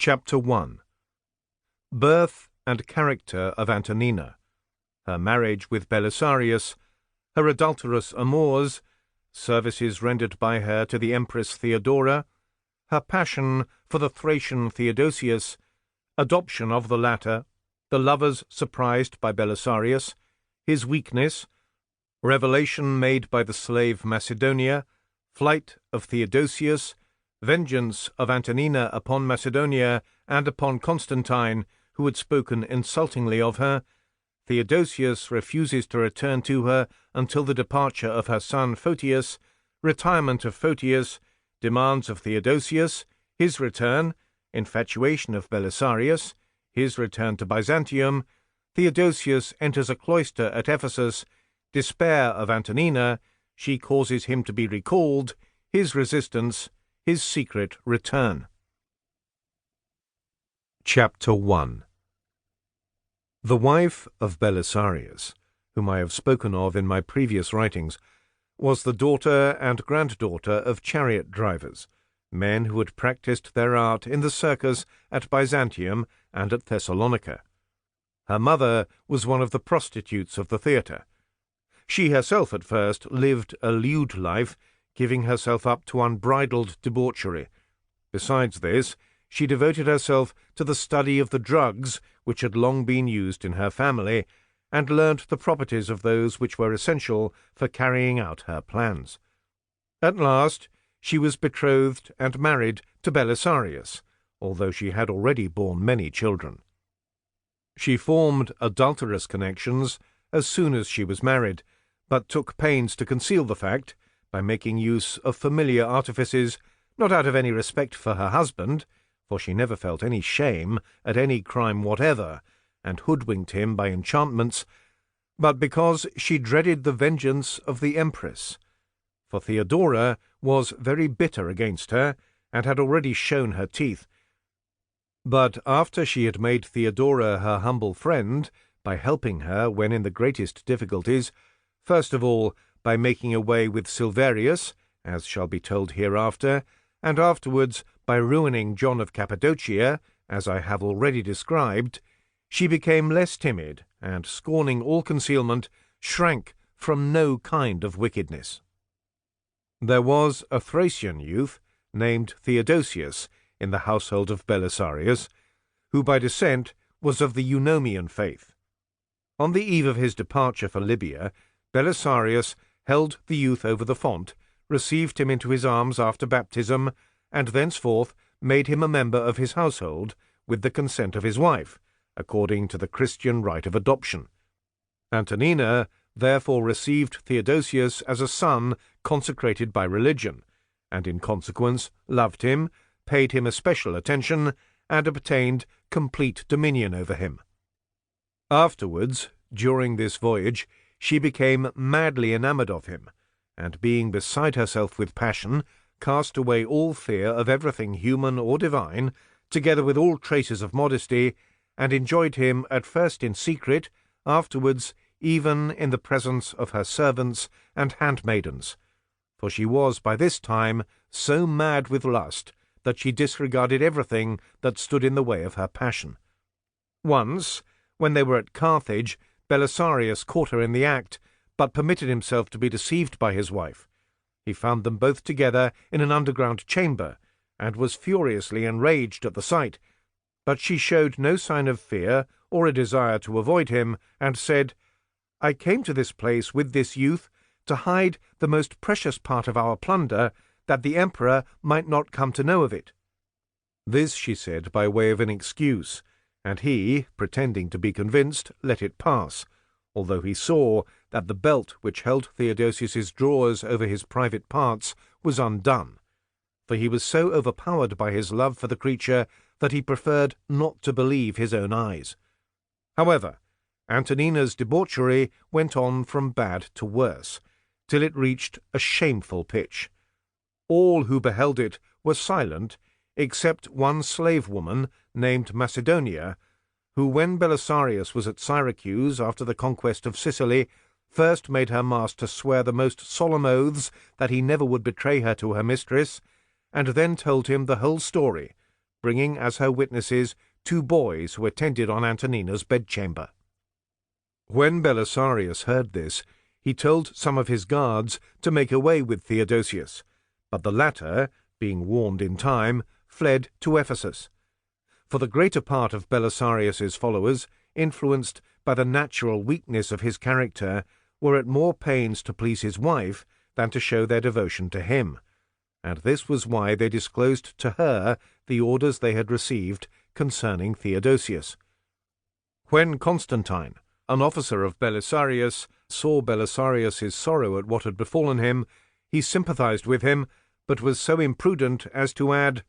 Chapter 1. Birth and character of Antonina, her marriage with Belisarius, her adulterous amours, services rendered by her to the Empress Theodora, her passion for the Thracian Theodosius, adoption of the latter, the lovers surprised by Belisarius, his weakness, revelation made by the slave Macedonia, flight of Theodosius, vengeance of Antonina upon Macedonia and upon Constantine, who had spoken insultingly of her. Theodosius refuses to return to her until the departure of her son Photius, retirement of Photius, demands of Theodosius, his return, infatuation of Belisarius, his return to Byzantium, Theodosius enters a cloister at Ephesus, despair of Antonina, she causes him to be recalled, his resistance, his secret return. Chapter 1. The wife of Belisarius, whom I have spoken of in my previous writings, was the daughter and granddaughter of chariot drivers, men who had practised their art in the circus at Byzantium and at Thessalonica. Her mother was one of the prostitutes of the theatre. She herself at first lived a lewd life, giving herself up to unbridled debauchery. Besides this, she devoted herself to the study of the drugs which had long been used in her family, and learnt the properties of those which were essential for carrying out her plans. At last she was betrothed and married to Belisarius, although she had already borne many children. She formed adulterous connections as soon as she was married, but took pains to conceal the fact, by making use of familiar artifices, not out of any respect for her husband, for she never felt any shame at any crime whatever, and hoodwinked him by enchantments, but because she dreaded the vengeance of the empress. For Theodora was very bitter against her, and had already shown her teeth. But after she had made Theodora her humble friend, by helping her when in the greatest difficulties, first of all by making away with Silverius, as shall be told hereafter, and afterwards by ruining John of Cappadocia, as I have already described, she became less timid, and, scorning all concealment, shrank from no kind of wickedness. There was a Thracian youth, named Theodosius, in the household of Belisarius, who by descent was of the Eunomian faith. On the eve of his departure for Libya, Belisarius held the youth over the font, received him into his arms after baptism, and thenceforth made him a member of his household, with the consent of his wife, according to the Christian rite of adoption. Antonina therefore received Theodosius as a son consecrated by religion, and in consequence loved him, paid him especial attention, and obtained complete dominion over him. Afterwards, during this voyage, she became madly enamoured of him, and being beside herself with passion, cast away all fear of everything human or divine, together with all traces of modesty, and enjoyed him at first in secret, afterwards even in the presence of her servants and handmaidens, for she was by this time so mad with lust that she disregarded everything that stood in the way of her passion. Once, when they were at Carthage, Belisarius caught her in the act, but permitted himself to be deceived by his wife. He found them both together in an underground chamber, and was furiously enraged at the sight, but she showed no sign of fear or a desire to avoid him, and said, "I came to this place with this youth to hide the most precious part of our plunder, that the emperor might not come to know of it." This she said by way of an excuse, and he, pretending to be convinced, let it pass, although he saw that the belt which held Theodosius's drawers over his private parts was undone, for he was so overpowered by his love for the creature that he preferred not to believe his own eyes. However, Antonina's debauchery went on from bad to worse, till it reached a shameful pitch. All who beheld it were silent, except one slave woman named Macedonia, who, when Belisarius was at Syracuse after the conquest of Sicily, first made her master swear the most solemn oaths that he never would betray her to her mistress, and then told him the whole story, bringing as her witnesses 2 boys who attended on Antonina's bedchamber. When Belisarius heard this, he told some of his guards to make away with Theodosius, but the latter, being warned in time, fled to Ephesus. For the greater part of Belisarius's followers, influenced by the natural weakness of his character, were at more pains to please his wife than to show their devotion to him, and this was why they disclosed to her the orders they had received concerning Theodosius. When Constantine, an officer of Belisarius, saw Belisarius's sorrow at what had befallen him, he sympathized with him, but was so imprudent as to add,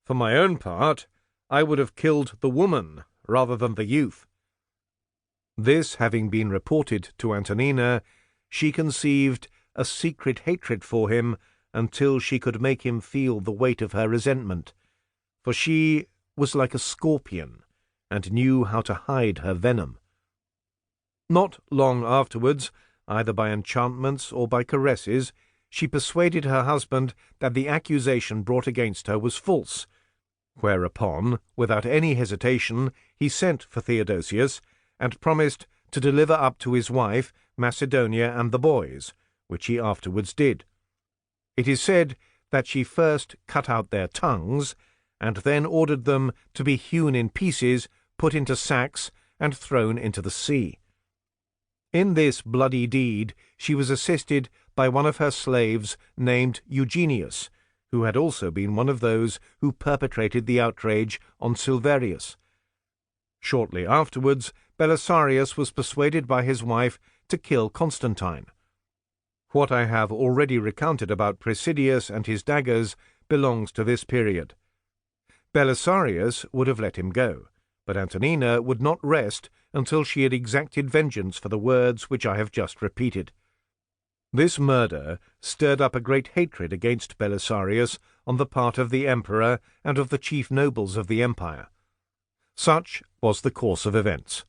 "For my own part, I would have killed the woman rather than the youth." This having been reported to Antonina, she conceived a secret hatred for him until she could make him feel the weight of her resentment, for she was like a scorpion, and knew how to hide her venom. Not long afterwards, either by enchantments or by caresses, she persuaded her husband that the accusation brought against her was false, whereupon, without any hesitation, he sent for Theodosius, and promised to deliver up to his wife Macedonia and the boys, which he afterwards did. It is said that she first cut out their tongues, and then ordered them to be hewn in pieces, put into sacks, and thrown into the sea. In this bloody deed she was assisted by one of her slaves named Eugenius, who had also been one of those who perpetrated the outrage on Silverius. Shortly afterwards, Belisarius was persuaded by his wife to kill Constantine. What I have already recounted about Presidius and his daggers belongs to this period. Belisarius would have let him go, but Antonina would not rest until she had exacted vengeance for the words which I have just repeated. This murder stirred up a great hatred against Belisarius on the part of the emperor and of the chief nobles of the empire. Such was the course of events.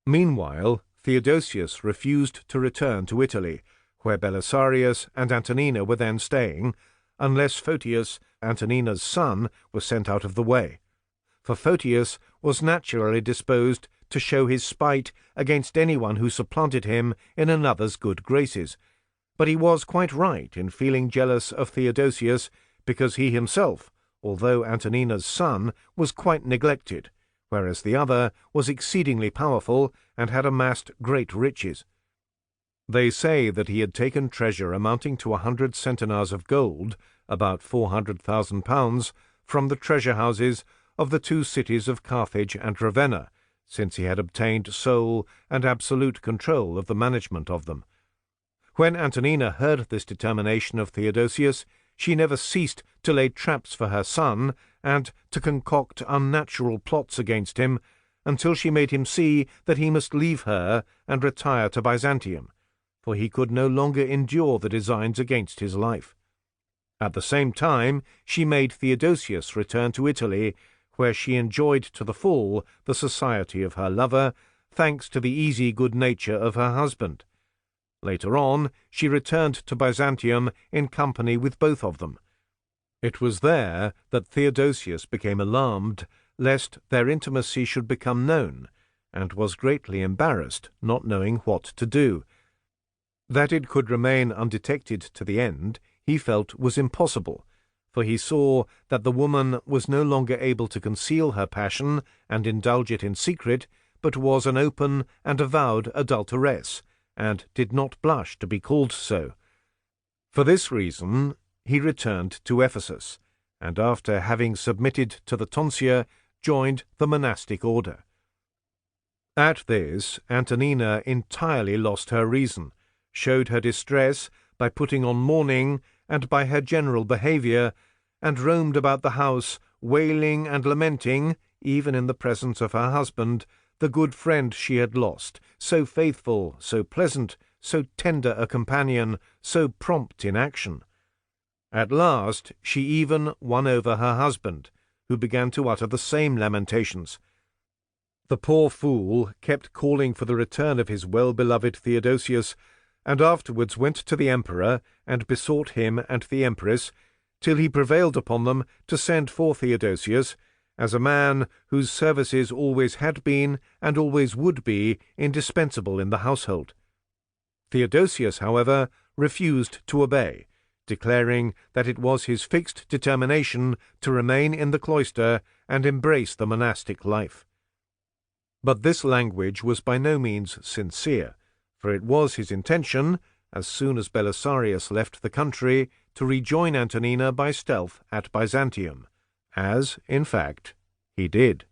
Meanwhile, Theodosius refused to return to Italy, where Belisarius and Antonina were then staying, unless Photius, Antonina's son, was sent out of the way. For Photius was naturally disposed to show his spite against anyone who supplanted him in another's good graces, but he was quite right in feeling jealous of Theodosius, because he himself, although Antonina's son, was quite neglected, whereas the other was exceedingly powerful and had amassed great riches. They say that he had taken treasure amounting to 100 centenars of gold, about £400,000, from the treasure-houses of the 2 cities of Carthage and Ravenna, since he had obtained sole and absolute control of the management of them. When Antonina heard this determination of Theodosius, she never ceased to lay traps for her son and to concoct unnatural plots against him, until she made him see that he must leave her and retire to Byzantium, for he could no longer endure the designs against his life. At the same time, she made Theodosius return to Italy, where she enjoyed to the full the society of her lover, thanks to the easy good nature of her husband. Later on, she returned to Byzantium in company with both of them. It was there that Theodosius became alarmed lest their intimacy should become known, and was greatly embarrassed, not knowing what to do. That it could remain undetected to the end, he felt was impossible, for he saw that the woman was no longer able to conceal her passion and indulge it in secret, but was an open and avowed adulteress, and did not blush to be called so. For this reason he returned to Ephesus, and after having submitted to the tonsure, joined the monastic order. At this, Antonina entirely lost her reason, showed her distress by putting on mourning and by her general behaviour, and roamed about the house, wailing and lamenting, even in the presence of her husband, the good friend she had lost, so faithful, so pleasant, so tender a companion, so prompt in action. At last she even won over her husband, who began to utter the same lamentations. The poor fool kept calling for the return of his well-beloved Theodosius, and afterwards went to the emperor and besought him and the empress, till he prevailed upon them to send for Theodosius, as a man whose services always had been and always would be indispensable in the household. Theodosius, however, refused to obey, declaring that it was his fixed determination to remain in the cloister and embrace the monastic life. But this language was by no means sincere, for it was his intention, as soon as Belisarius left the country, to rejoin Antonina by stealth at Byzantium, as, in fact, he did.